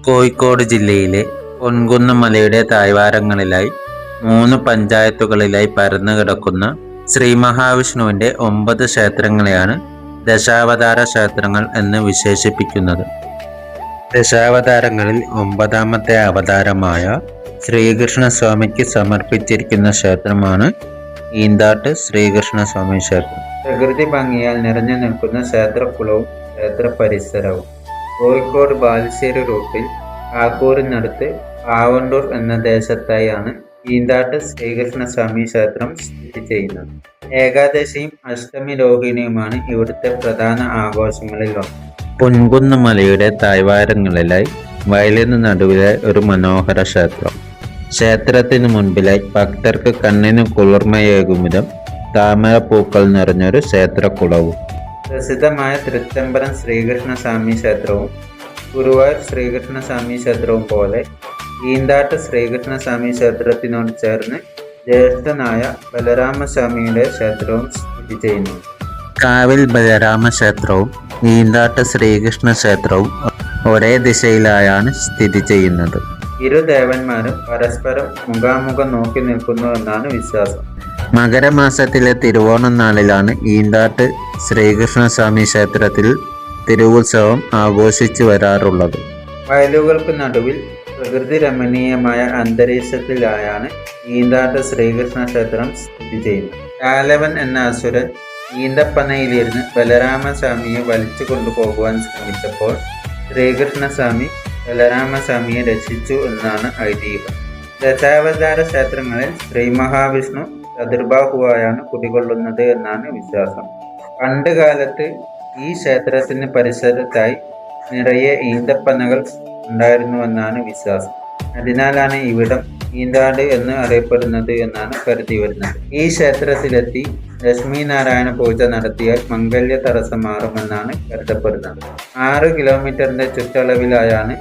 കോഴിക്കോട് ജില്ലയിലെ പൊൻകുന്നം മലയുടെ താഴ്വാരങ്ങളിലായി 3 പഞ്ചായത്തുകളിലായി പരന്നുകിടക്കുന്ന ശ്രീ മഹാവിഷ്ണുവിന്റെ 9 ക്ഷേത്രങ്ങളെയാണ് ദശാവതാര ക്ഷേത്രങ്ങൾ എന്ന് വിശേഷിപ്പിക്കുന്നത്. ദശാവതാരങ്ങളിൽ 9ാമത്തെ അവതാരമായ ശ്രീകൃഷ്ണസ്വാമിക്ക് സമർപ്പിച്ചിരിക്കുന്ന ക്ഷേത്രമാണ് ഈന്താട്ട് ശ്രീകൃഷ്ണസ്വാമി ക്ഷേത്രം. പ്രകൃതി ഭംഗിയാൽ നിറഞ്ഞു നിൽക്കുന്ന ക്ഷേത്രക്കുളവും ക്ഷേത്ര പരിസരവും കോഴിക്കോട് ബാലുശ്ശേരി റൂട്ടിൽ കാക്കൂറിനടുത്ത് ആവണ്ടൂർ എന്ന ദേശത്തായാണ് ഈന്താട്ട് ശ്രീകൃഷ്ണസ്വാമി ക്ഷേത്രം സ്ഥിതി ചെയ്യുന്നത്. ഏകാദശിയും അഷ്ടമി രോഹിണിയുമാണ് ഇവിടുത്തെ പ്രധാന ആഘോഷങ്ങളിലൊന്ന്. പൊൻകുന്നം മലയുടെ താഴ്വാരങ്ങളിലായി വയലിന് നടുവിലായി ഒരു മനോഹര ക്ഷേത്രം. ക്ഷേത്രത്തിന് മുൻപിലായി ഭക്തർക്ക് കണ്ണിന് കുളിർമയേകും വിധം താമരപ്പൂക്കൾ നിറഞ്ഞൊരു ക്ഷേത്രക്കുളവും. പ്രസിദ്ധമായ തൃച്ചംബരം ശ്രീകൃഷ്ണസ്വാമി ക്ഷേത്രവും ഗുരുവായൂർ ശ്രീകൃഷ്ണസ്വാമി ക്ഷേത്രവും പോലെ ഈന്താട്ട് ശ്രീകൃഷ്ണസ്വാമി ക്ഷേത്രത്തിനോട് ചേർന്ന് ജ്യേഷ്ഠനായ ബലരാമസ്വാമിയുടെ ക്ഷേത്രവും സ്ഥിതി ചെയ്യുന്നു. കാവിൽ ബലരാമ ക്ഷേത്രവും ഈന്താട്ട് ശ്രീകൃഷ്ണ ക്ഷേത്രവും ഒരേ ദിശയിലായാണ് സ്ഥിതി ചെയ്യുന്നത്. ഇരു ദേവന്മാരും പരസ്പരം മുഖാമുഖം നോക്കി നിൽക്കുന്നു എന്നാണ് വിശ്വാസം. മകരമാസത്തിലെ തിരുവോണം നാളിലാണ് ഈന്താട്ട് ശ്രീകൃഷ്ണസ്വാമി ക്ഷേത്രത്തിൽ തിരുവുത്സവം ആഘോഷിച്ചു വരാറുള്ളത്. വയലുകൾക്ക് നടുവിൽ പ്രകൃതി രമണീയമായ അന്തരീക്ഷത്തിലായാണ് ഈന്താട്ട് ശ്രീകൃഷ്ണ ക്ഷേത്രം സ്ഥിതി ചെയ്യുന്നത്. കാലവൻ എന്ന അസുരൻ ഈന്തപ്പനയിലിരുന്ന് ബലരാമസ്വാമിയെ വലിച്ചു കൊണ്ടുപോകുവാൻ ശ്രമിച്ചപ്പോൾ ശ്രീകൃഷ്ണസ്വാമി ബലരാമസ്വാമിയെ രക്ഷിച്ചു എന്നാണ് ഐതിഹ്യം. ദശാവതാര ക്ഷേത്രങ്ങളിൽ ശ്രീ മഹാവിഷ്ണു ചതുർബാഹുവായാണ് കുടികൊള്ളുന്നത് എന്നാണ് വിശ്വാസം. പണ്ട് കാലത്ത് ഈ ക്ഷേത്രത്തിന് പരിസരത്തായി നിറയെ ഈന്തപ്പനകൾ ഉണ്ടായിരുന്നുവെന്നാണ് വിശ്വാസം. അതിനാലാണ് ഇവിടം ഈന്താട് എന്ന് അറിയപ്പെടുന്നത് എന്നാണ് കരുതി വരുന്നത്. ഈ ക്ഷേത്രത്തിലെത്തി ലക്ഷ്മീനാരായണ പൂജ നടത്തിയാൽ മംഗല്യ തടസ്സം മാറുമെന്നാണ് കരുതപ്പെടുന്നത്. 6 കിലോമീറ്ററിന്റെ ചുറ്റളവിലായാണ്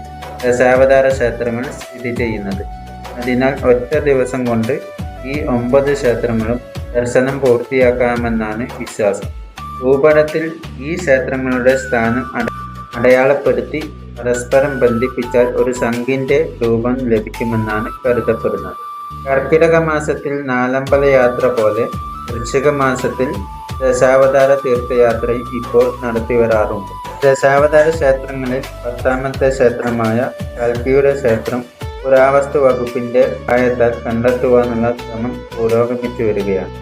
ദശാവതാര ക്ഷേത്രങ്ങൾ സ്ഥിതി ചെയ്യുന്നത്. അതിനാൽ ഒറ്റ ദിവസം കൊണ്ട് ഈ 9 ക്ഷേത്രങ്ങളും ദർശനം പൂർത്തിയാക്കാമെന്നാണ് വിശ്വാസം. ഭൂപടത്തിൽ ഈ ക്ഷേത്രങ്ങളുടെ സ്ഥാനം അടയാളപ്പെടുത്തി പരസ്പരം ബന്ധിപ്പിച്ചാൽ ഒരു ശംഖിന്റെ രൂപം ലഭിക്കുമെന്നാണ് കരുതപ്പെടുന്നത്. കർക്കിടക മാസത്തിൽ നാലമ്പല യാത്ര പോലെ വൃശ്ചിക മാസത്തിൽ ദശാവതാര തീർത്ഥയാത്രയും ഇപ്പോൾ നടത്തി വരാറുണ്ട്. ദശാവതാര ക്ഷേത്രങ്ങളിൽ 10ാമത്തെ ക്ഷേത്രമായ കൽക്കിയുടെ ക്ഷേത്രം പുരാവസ്തു വകുപ്പിന്റെ സഹായത്താൽ കണ്ടെത്തുവാനുള്ള ശ്രമം പുരോഗമിച്ചു വരികയാണ്.